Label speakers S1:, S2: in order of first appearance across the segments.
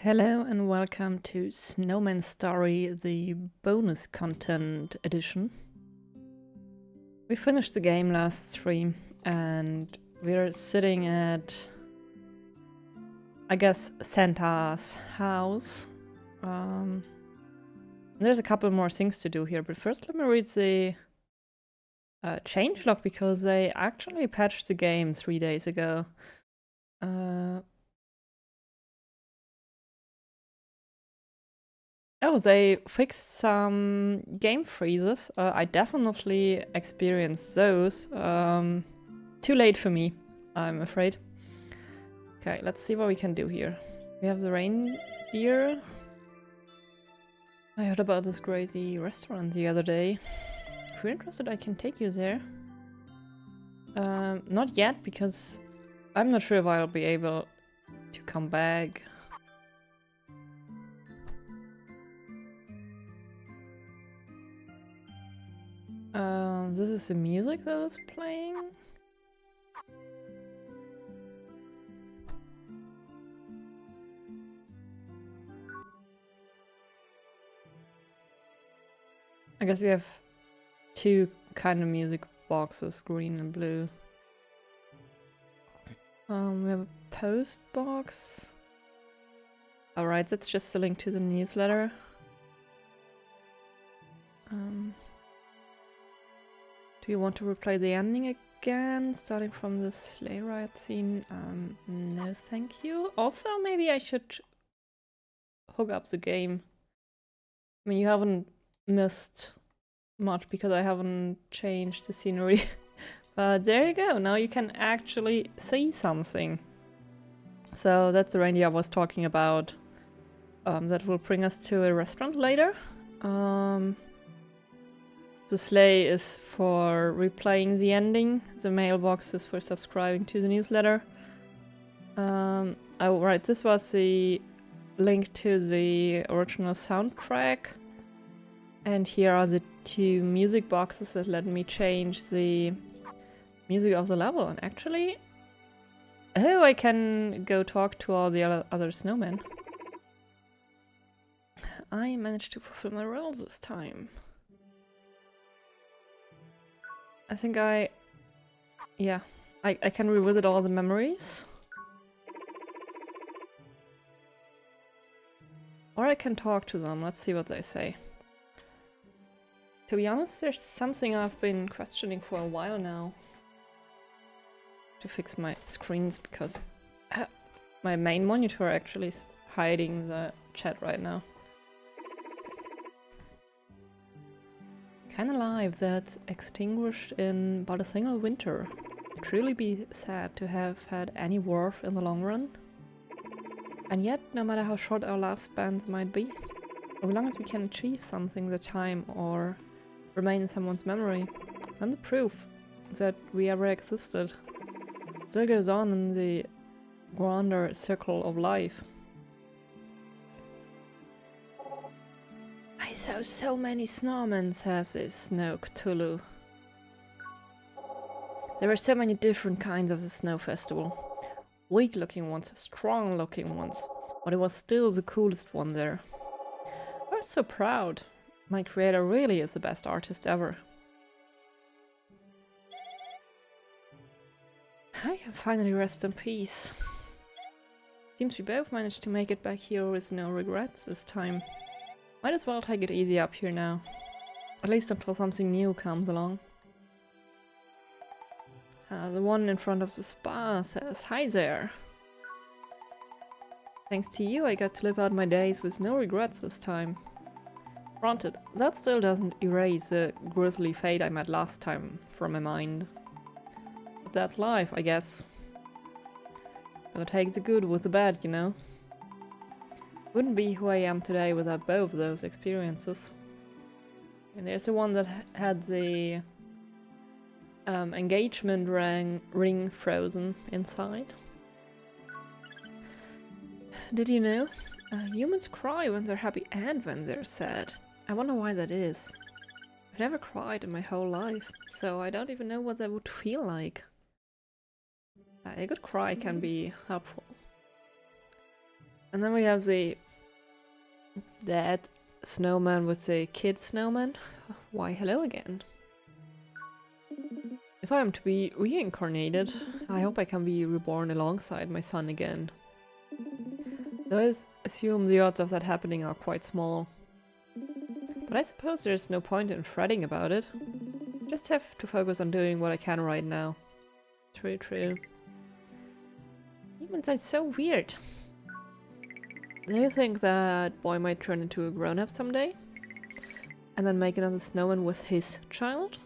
S1: Hello and welcome to Snowman Story, the bonus content edition. We finished the game last stream and we're sitting at, I guess, Santa's house. There's a couple more things to do here, but first let me read the changelog because they actually patched the game 3 days ago. Oh, they fixed some game freezes. I definitely experienced those. Too late for me, I'm afraid. Okay, let's see what we can do here. We have the reindeer. I heard about this crazy restaurant the other day. If you're interested, I can take you there. Not yet, because I'm not sure if I'll be able to come back. This is the music that is playing. I guess we have two kind of music boxes, green and blue. We have a post box. Alright, that's just the link to the newsletter. Do you want to replay the ending again, starting from the sleigh ride scene? No thank you. Also, maybe I should hook up the game. I mean, you haven't missed much because I haven't changed the scenery. But there you go, now you can actually see something. So that's the reindeer I was talking about. That will bring us to a restaurant later. The sleigh is for replaying the ending. The mailbox is for subscribing to the newsletter. Oh, right, this was the link to the original soundtrack. And here are the two music boxes that let me change the music of the level. And actually... Oh, I can go talk to all the other snowmen. I managed to fulfill my role this time. I think I can revisit all the memories. Or I can talk to them, let's see what they say. To be honest, there's something I've been questioning for a while now. To fix my screens because my main monitor actually is hiding the chat right now. Kinda life that's extinguished in but a single winter. It'd really be sad to have had any worth in the long run. And yet, no matter how short our lifespans might be, as long as we can achieve something the time or remain in someone's memory, then the proof that we ever existed still goes on in the grander circle of life. I saw so many snowmen, says this Snow Cthulhu. There were so many different kinds of the snow festival. Weak looking ones, strong looking ones, but it was still the coolest one there. I was so proud. My creator really is the best artist ever. I can finally rest in peace. Seems we both managed to make it back here with no regrets this time. Might as well take it easy up here now. At least until something new comes along. The one in front of the spa says, "Hi there. Thanks to you, I got to live out my days with no regrets this time. Granted, that still doesn't erase the grisly fate I met last time from my mind. But that's life, I guess. Gotta take the good with the bad, you know? Wouldn't be who I am today without both of those experiences." And there's the one that had the engagement ring frozen inside. Did you know? Humans cry when they're happy and when they're sad. I wonder why that is. I've never cried in my whole life, so I don't even know what that would feel like. A good cry can be helpful. And then we have the dead snowman with the kid snowman. Why, hello again. If I am to be reincarnated, I hope I can be reborn alongside my son again. Though I assume the odds of that happening are quite small. But I suppose there's no point in fretting about it. Just have to focus on doing what I can right now. True, true. Humans are so weird. Do you think that boy might turn into a grown-up someday? And then make another snowman with his child?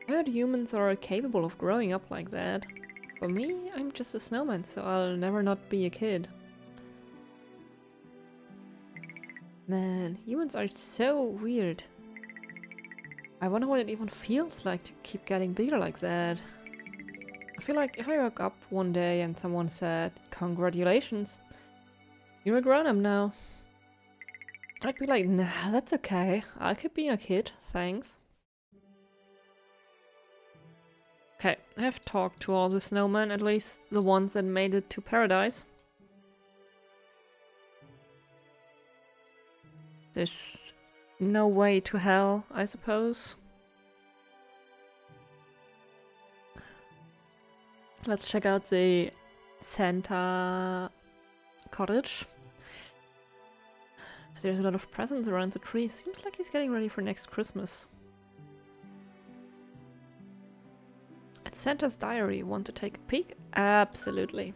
S1: I heard humans are capable of growing up like that. For me, I'm just a snowman, so I'll never not be a kid. Man, humans are so weird. I wonder what it even feels like to keep getting bigger like that. I feel like if I woke up one day and someone said, "Congratulations, you're a grown-up now," I'd be like, "Nah, that's okay. I'll keep being a kid, thanks." Okay, I have talked to all the snowmen, at least the ones that made it to paradise. There's no way to hell, I suppose. Let's check out the Santa cottage. There's a lot of presents around the tree. Seems like he's getting ready for next Christmas. At Santa's diary, want to take a peek? Absolutely.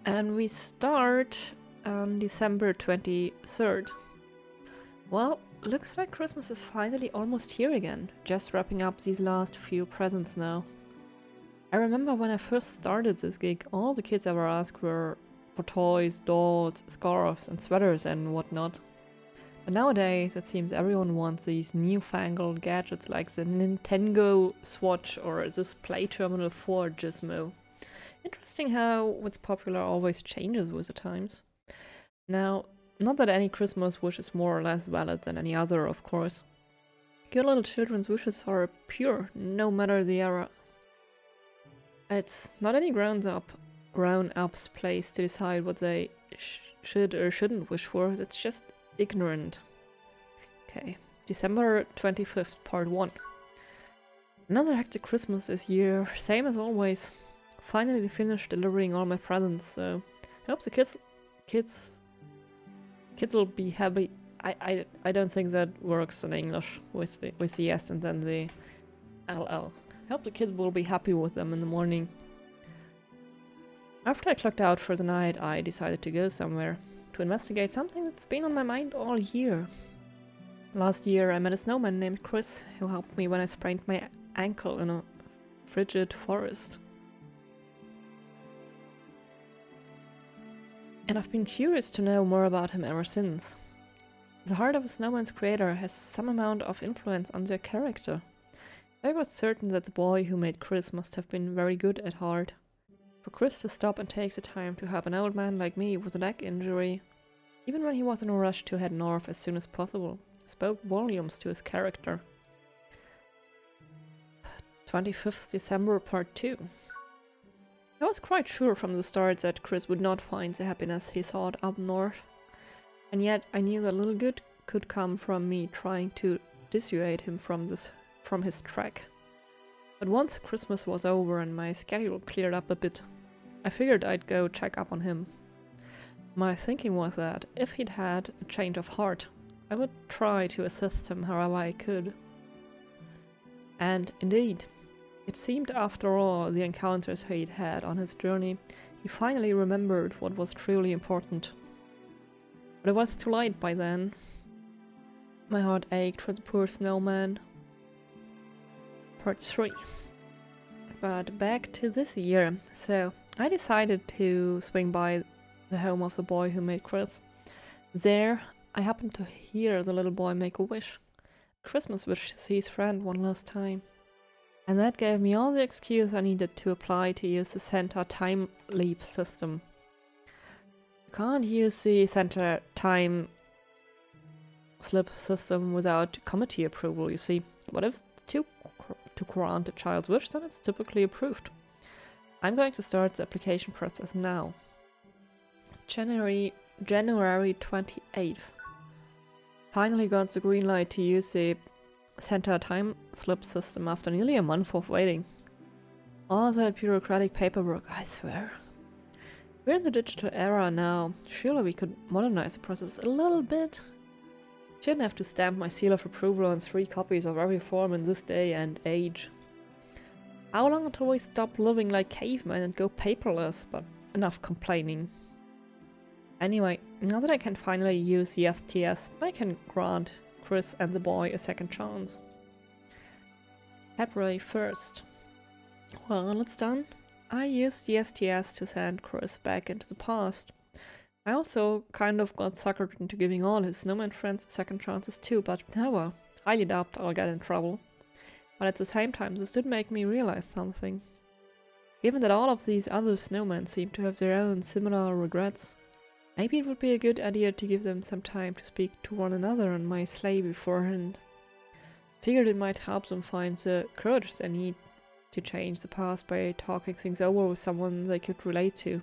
S1: And we start on December 23rd. Well, looks like Christmas is finally almost here again. Just wrapping up these last few presents now. I remember when I first started this gig, all the kids ever asked were for toys, dolls, scarves and sweaters and whatnot. But nowadays it seems everyone wants these newfangled gadgets like the Nintendo Swatch or this Play Terminal 4 gizmo. Interesting how what's popular always changes with the times. Now, not that any Christmas wish is more or less valid than any other, of course. Your little children's wishes are pure, no matter the era. It's not any grown-ups' place to decide what they should or shouldn't wish for. It's just ignorant. Okay, December 25th, part 1. Another hectic Christmas this year, same as always. Finally finished delivering all my presents, so I hope the kids will be happy. I don't think that works in English with the S and then the LL. I hope the kids will be happy with them in the morning. After I clocked out for the night, I decided to go somewhere to investigate something that's been on my mind all year. Last year I met a snowman named Chris who helped me when I sprained my ankle in a frigid forest. And I've been curious to know more about him ever since. The heart of a snowman's creator has some amount of influence on their character. I was certain that the boy who made Chris must have been very good at heart. For Chris to stop and take the time to help an old man like me with a leg injury, even when he was in a rush to head north as soon as possible, spoke volumes to his character. 25th December, part 2. I was quite sure from the start that Chris would not find the happiness he sought up north, and yet I knew that little good could come from me trying to dissuade him from his trek. But once Christmas was over and my schedule cleared up a bit, I figured I'd go check up on him. My thinking was that if he'd had a change of heart, I would try to assist him however I could. And indeed, it seemed after all the encounters he'd had on his journey, he finally remembered what was truly important. But it was too late by then. My heart ached for the poor snowman. Part 3. But back to this year. So I decided to swing by the home of the boy who made Chris. There, I happened to hear the little boy make a wish. A Christmas wish to see his friend one last time. And that gave me all the excuse I needed to apply to use the Santa time leap system. You can't use the Santa time slip system without committee approval, you see. But if to grant a child's wish, then it's typically approved. I'm going to start the application process now. January 28th. Finally got the green light to use the Santa time slip system after nearly a month of waiting. All that bureaucratic paperwork, I swear. We're in the digital era now. Surely we could modernize the process a little bit. Shouldn't have to stamp my seal of approval on 3 copies of every form in this day and age. How long until we stop living like cavemen and go paperless? But enough complaining. Anyway, now that I can finally use the STS, I can grant Chris and the boy a second chance. February 1st. Well, it's done. I used the STS to send Chris back into the past. I also kind of got suckered into giving all his snowman friends second chances too, but oh well, highly doubt I'll get in trouble. But at the same time, this did make me realize something. Given that all of these other snowmen seem to have their own similar regrets, maybe it would be a good idea to give them some time to speak to one another on my sleigh beforehand. Figured it might help them find the courage they need to change the past by talking things over with someone they could relate to.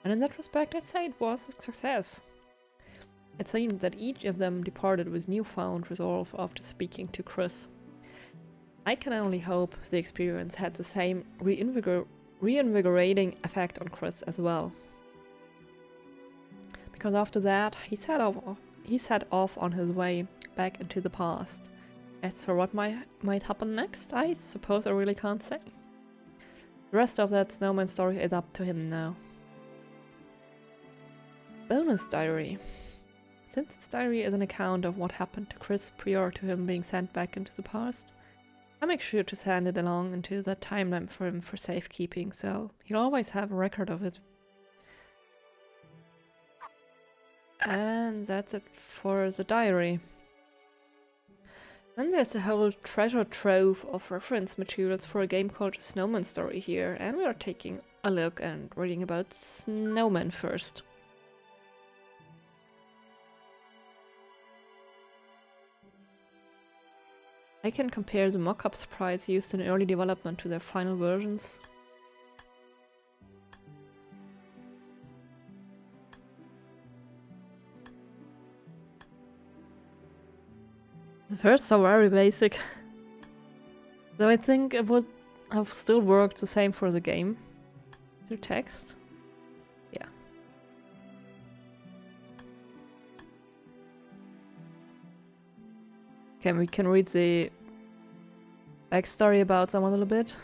S1: And in that respect, I'd say it was a success. It seemed that each of them departed with newfound resolve after speaking to Chris. I can only hope the experience had the same reinvigorating effect on Chris as well. Because after that, he set off on his way back into the past. As for what might happen next, I suppose I really can't say. The rest of that snowman story is up to him now. Bonus diary. Since this diary is an account of what happened to Chris prior to him being sent back into the past, I make sure to send it along into the timeline for him for safekeeping, so he'll always have a record of it. And that's it for the diary. Then there's a whole treasure trove of reference materials for a game called Snowman Story here, and we are taking a look and reading about Snowman first. I can compare the mock-up sprites used in early development to their final versions. The first are very basic, though I think it would have still worked the same for the game. Is there text? Yeah. Okay, we can read the backstory about them a little bit.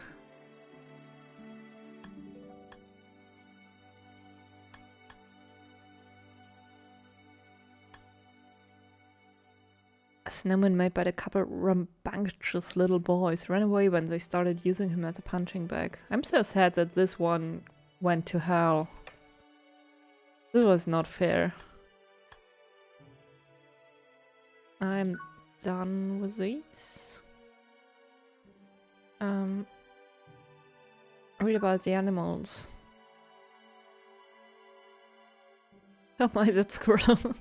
S1: A snowman made by the couple rambunctious little boys ran away when they started using him as a punching bag. I'm so sad that this one went to hell. This was not fair. I'm done with these. Read about the animals. Oh my, that squirrel.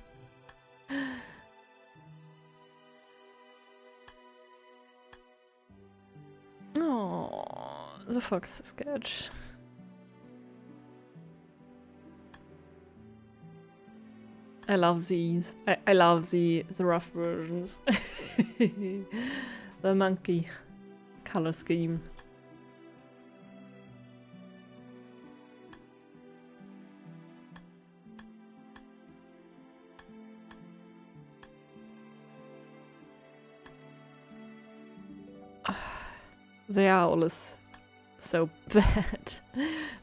S1: Oh, the fox sketch. I love these. I love the rough versions. The monkey color scheme. The owl is so bad.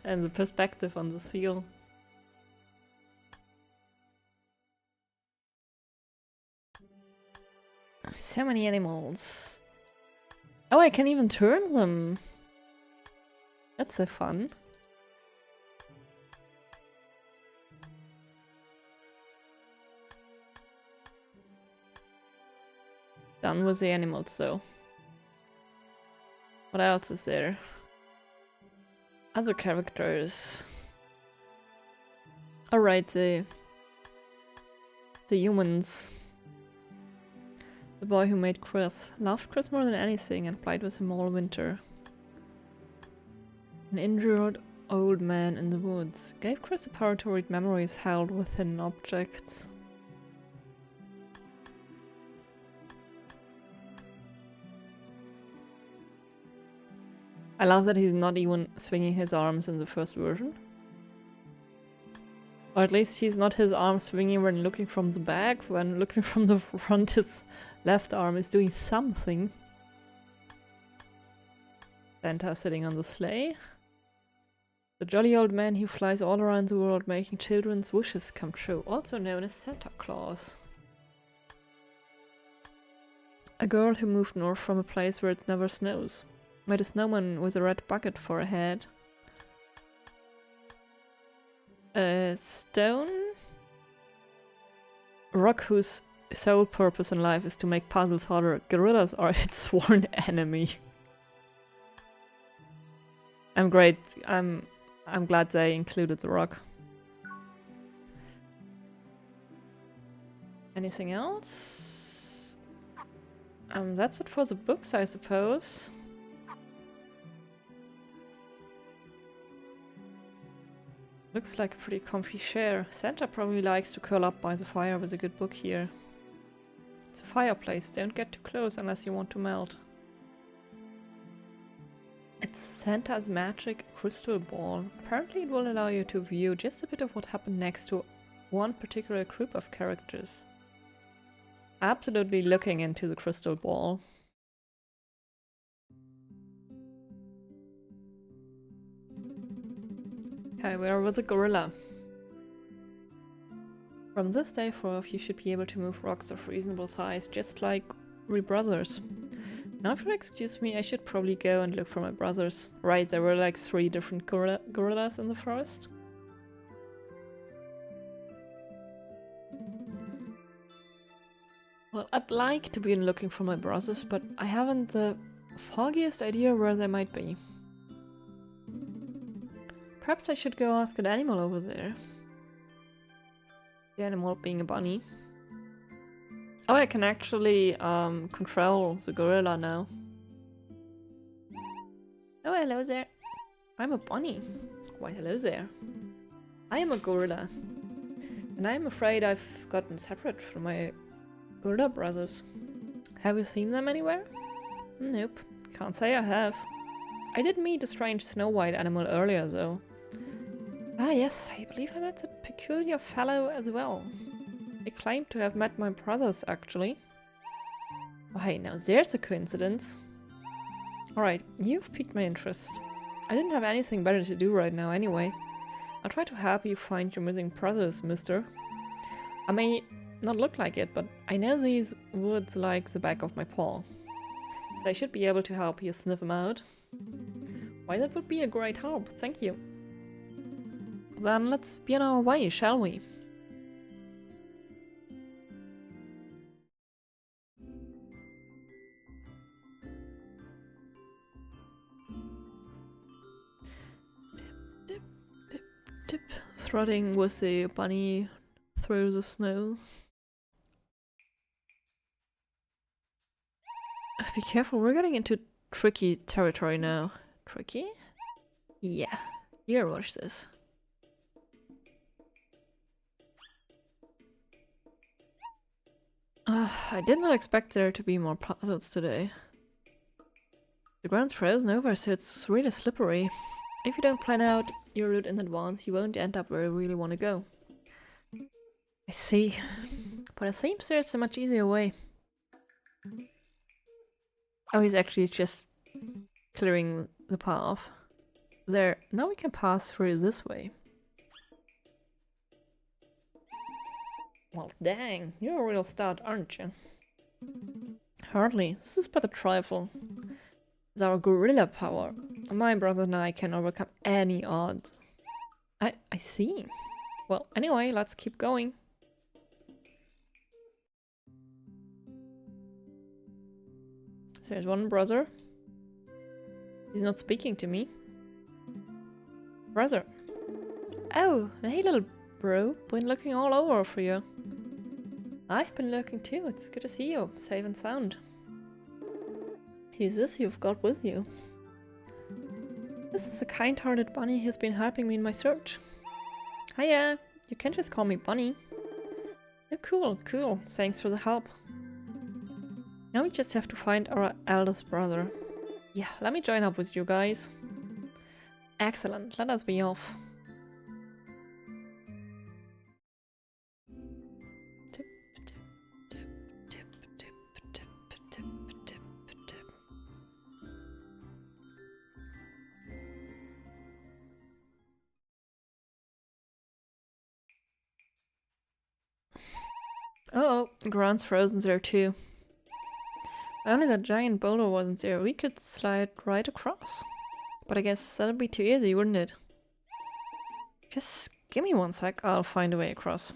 S1: And the perspective on the seal. So many animals. Oh, I can even turn them. That's so fun. Done with the animals though. What else is there? Other characters. Alright, the humans. The boy who made Chris. Loved Chris more than anything and played with him all winter. An injured old man in the woods. Gave Chris the power to read memories held within objects. I love that he's not even swinging his arms in the first version. Or at least he's not his arm swinging when looking from the back. When looking from the front, his left arm is doing something. Santa sitting on the sleigh. The jolly old man who flies all around the world making children's wishes come true, also known as Santa Claus. A girl who moved north from a place where it never snows. Made a snowman with a red bucket for a head. A stone rock whose sole purpose in life is to make puzzles harder. Gorillas are its sworn enemy. I'm glad they included the rock. Anything else? That's it for the books, I suppose. Looks like a pretty comfy chair. Santa probably likes to curl up by the fire with a good book here. It's a fireplace, don't get too close unless you want to melt. It's Santa's magic crystal ball. Apparently it will allow you to view just a bit of what happened next to one particular group of characters. Absolutely looking into the crystal ball. Okay, we are with a gorilla. From this day forth, you should be able to move rocks of reasonable size, just like we brothers. Now if you'll excuse me, I should probably go and look for my brothers. Right, there were like 3 different gorillas in the forest. Well, I'd like to be looking for my brothers, but I haven't the foggiest idea where they might be. Perhaps I should go ask an animal over there. The animal being a bunny. Oh, I can actually control the gorilla now. Oh, hello there. I'm a bunny. Why, hello there. I am a gorilla. And I'm afraid I've gotten separate from my gorilla brothers. Have you seen them anywhere? Nope. Can't say I have. I did meet a strange Snow White animal earlier, though. Ah yes, I believe I met a peculiar fellow as well. I claim to have met my brothers, actually. Why, now there's a coincidence. Alright, you've piqued my interest. I didn't have anything better to do right now anyway. I'll try to help you find your missing brothers, mister. I may not look like it, but I know these woods like the back of my paw. So I should be able to help you sniff them out. Why, that would be a great help, thank you. Then let's be on our way, shall we? Dip, dip, dip, dip. Threading with the bunny through the snow. Be careful, we're getting into tricky territory now. Tricky? Yeah. Here, watch this. I did not expect there to be more puddles today. The ground's frozen over, so it's really slippery. If you don't plan out your route in advance, you won't end up where you really want to go. I see. But it seems there's a much easier way. Oh, he's actually just clearing the path. There. Now we can pass through this way. Well, dang. You're a real stud, aren't you? Hardly. This is but a trifle. With our gorilla power, my brother and I can overcome any odds. I see. Well, anyway, let's keep going. There's one brother. He's not speaking to me. Brother. Oh, hey little bro. Been looking all over for you. I've been looking too. It's good to see you. Safe and sound. Who's this you've got with you? This is a kind-hearted bunny who's been helping me in my search. Hiya, you can just call me Bunny. Oh, cool, cool. Thanks for the help. Now we just have to find our eldest brother. Yeah, let me join up with you guys. Excellent, let us be off. Oh, ground's frozen there too. If only that giant boulder wasn't there, we could slide right across. But I guess that'd be too easy, wouldn't it? Just give me one sec, I'll find a way across.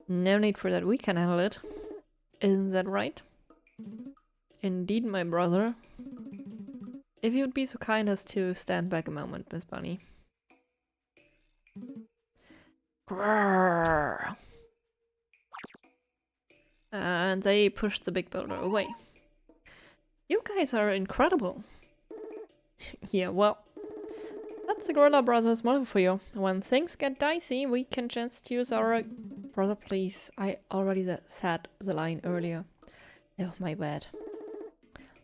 S1: No need for that, we can handle it. Isn't that right? Indeed, my brother. If you'd be so kind as to stand back a moment, Miss Bunny. Grrr. And they pushed the big boulder away. You guys are incredible. Yeah, well, that's the Gorilla Brothers motto for you. When things get dicey, we can just use our... Brother, please. I already said the line earlier. Oh, my bad.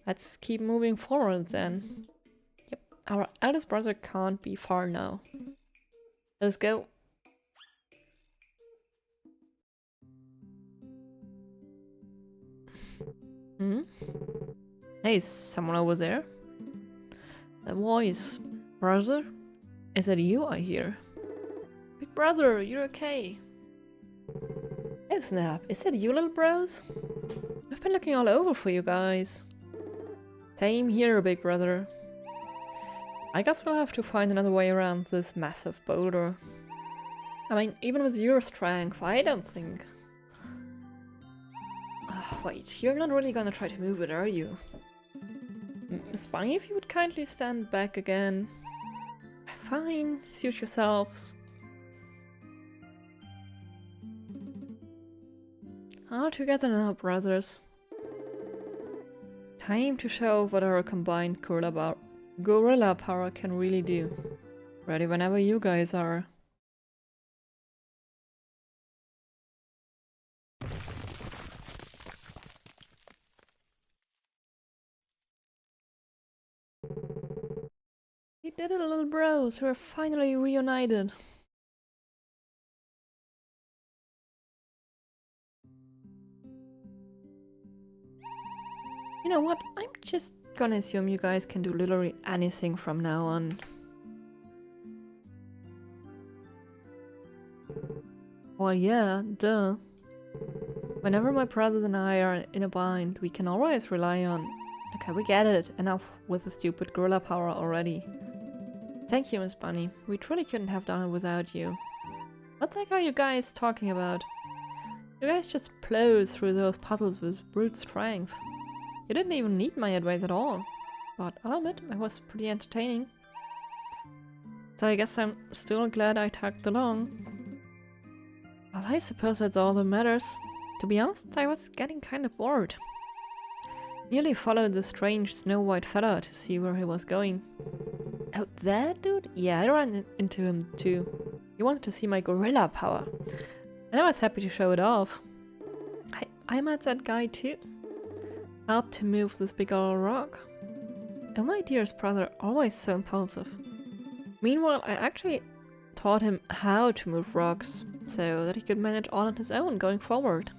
S1: Let's keep moving forward then. Yep, our eldest brother can't be far now. Let's go. Hmm? Hey, is someone over there? That voice. Brother? Is that you I hear? Big brother, you're okay. Oh snap, is that you little bros? I've been looking all over for you guys. Same here, big brother. I guess we'll have to find another way around this massive boulder. I mean, even with your strength, I don't think... wait, you're not really gonna try to move it, are you? Miss Bunny, if you would kindly stand back again. Fine, suit yourselves. All together now, brothers. Time to show what our combined gorilla power can really do. Ready whenever you guys are. We did it, little bros. We're finally reunited. You know what? I'm just gonna assume you guys can do literally anything from now on. Well, yeah, duh. Whenever my brothers and I are in a bind, we can always rely on... Okay, we get it. Enough with the stupid gorilla power already. Thank you, Miss Bunny. We truly couldn't have done it without you. What the heck are you guys talking about? You guys just plowed through those puzzles with brute strength. You didn't even need my advice at all. But I'll admit, it was pretty entertaining. So I guess I'm still glad I tagged along. Well, I suppose that's all that matters. To be honest, I was getting kind of bored. Nearly followed the strange snow-white fella to see where he was going. Oh, that dude? Yeah, I ran into him too. He wanted to see my gorilla power. And I was happy to show it off. I met that guy too. Helped to move this big old rock. Oh, my dearest brother, always so impulsive. Meanwhile, I actually taught him how to move rocks, so that he could manage all on his own going forward.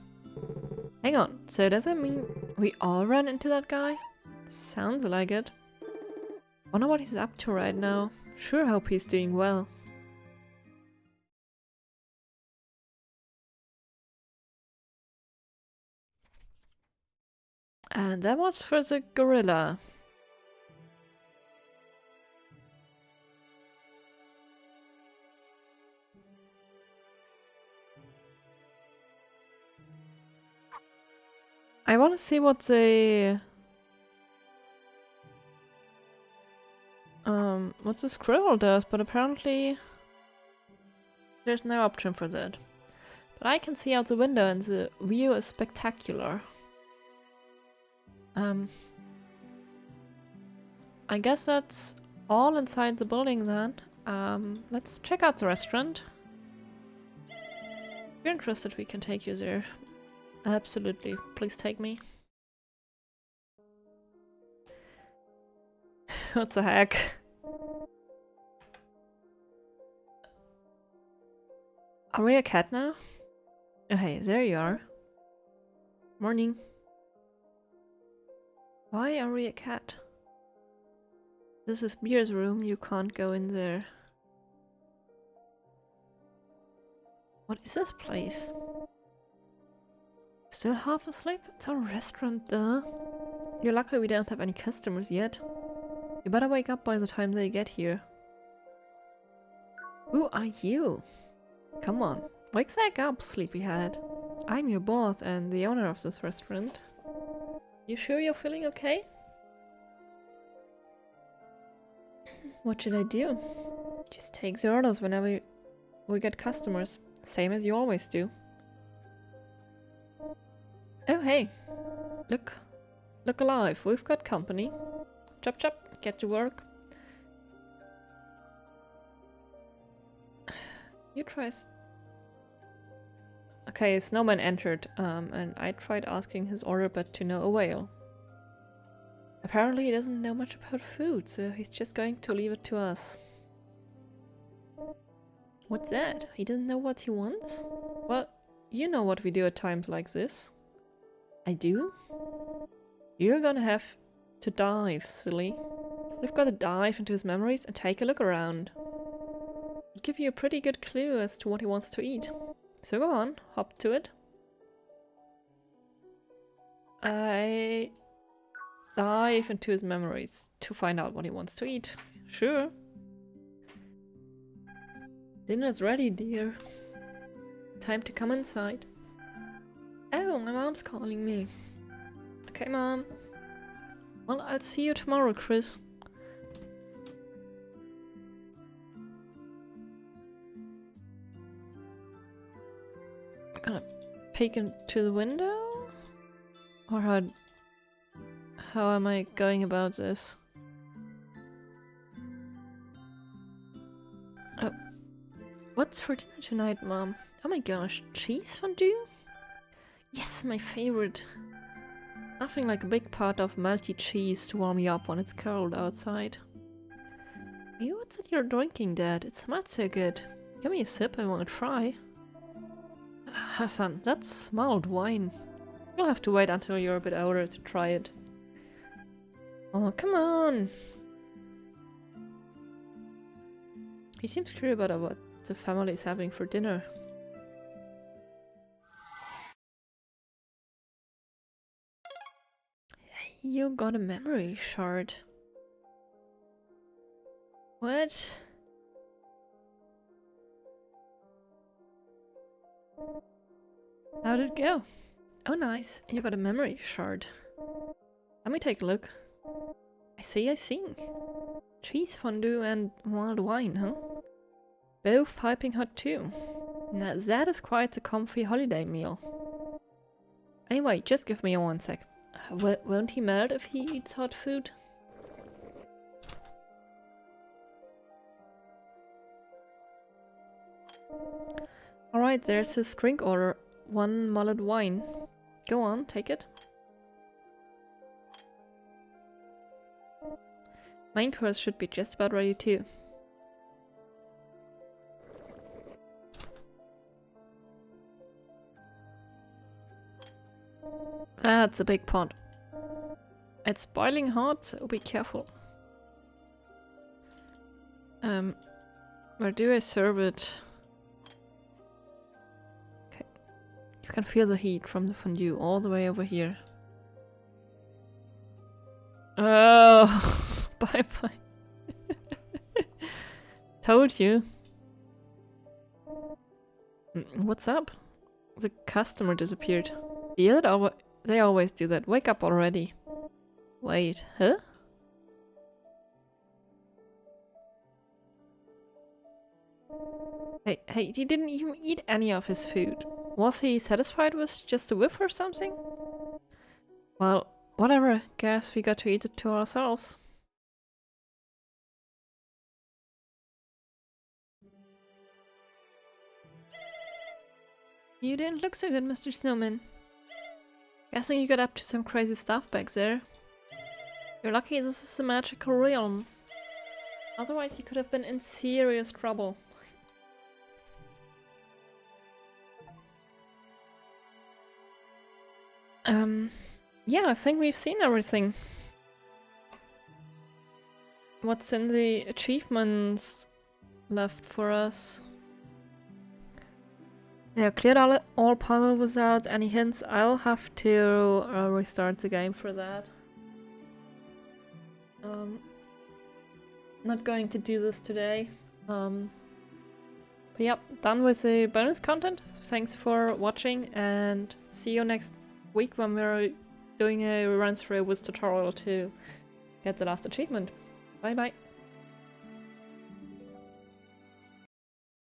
S1: Hang on, so does that mean we all ran into that guy? Sounds like it. Wonder what he's up to right now. Sure hope he's doing well. And that was for the gorilla. I want to see what the squirrel does, but apparently there's no option for that. But I can see out the window and the view is spectacular. I guess that's all inside the building then. Let's check out the restaurant. If you're interested, we can take you there. Absolutely. Please take me. What the heck? Are we a cat now? Oh hey, there you are. Morning. Why are we a cat? This is Beer's room, you can't go in there. What is this place? Still half asleep? It's our restaurant though. You're lucky we don't have any customers yet. You better wake up by the time they get here. Who are you? Come on, wake back up, sleepyhead. I'm your boss and the owner of this restaurant. You sure you're feeling okay? What should I do? Just take the orders whenever we get customers. Same as you always do. Oh hey, look alive, we've got company. Chop chop, get to work. You try. Okay, Snowman entered, and I tried asking his order, but to no avail. Apparently he doesn't know much about food, so he's just going to leave it to us. What's that? He doesn't know what he wants? Well, you know what we do at times like this. I do? You're gonna have to dive, silly. We've got to dive into his memories and take a look around. It'll give you a pretty good clue as to what he wants to eat. So go on, hop to it. I dive into his memories to find out what he wants to eat. Sure. Dinner's ready, dear. Time to come inside. Oh, my mom's calling me. Okay, Mom. Well, I'll see you tomorrow, Chris. I'm gonna peek into the window? Or how am I going about this? Oh. What's for dinner tonight, Mom? Oh my gosh, cheese fondue? Yes, my favorite. Nothing like a big pot of melty cheese to warm you up when it's cold outside. Hey, what's that you're drinking, Dad? It smells so good. Give me a sip, I want to try. Hassan, that's mulled wine. You'll have to wait until you're a bit older to try it. Oh, come on! He seems curious about what the family is having for dinner. You got a memory shard. What? How'd it go? Oh nice, you got a memory shard. Let me take a look. I see. Cheese fondue and mulled wine, huh? Both piping hot too. Now that is quite the comfy holiday meal. Anyway, just give me 1 sec. Won't he melt if he eats hot food? Alright, there's his drink order. 1 mulled wine. Go on, take it. Main course should be just about ready too. That's a big pot. It's boiling hot, so be careful. Where do I serve it? Okay. You can feel the heat from the fondue all the way over here. Oh, bye bye. Told you. What's up? The customer disappeared. Yeah, they always do that. Wake up already. Wait, huh? Hey, he didn't even eat any of his food. Was he satisfied with just a whiff or something? Well, whatever. Guess we got to eat it to ourselves. You didn't look so good, Mr. Snowman. Guessing you got up to some crazy stuff back there. You're lucky this is a magical realm. Otherwise you could have been in serious trouble. Yeah, I think we've seen everything. What's in the achievements left for us? Yeah, cleared all puzzles without any hints. I'll have to restart the game for that. Not going to do this today. But yep, done with the bonus content. Thanks for watching and see you next week when we're doing a run through with tutorial to get the last achievement. Bye bye.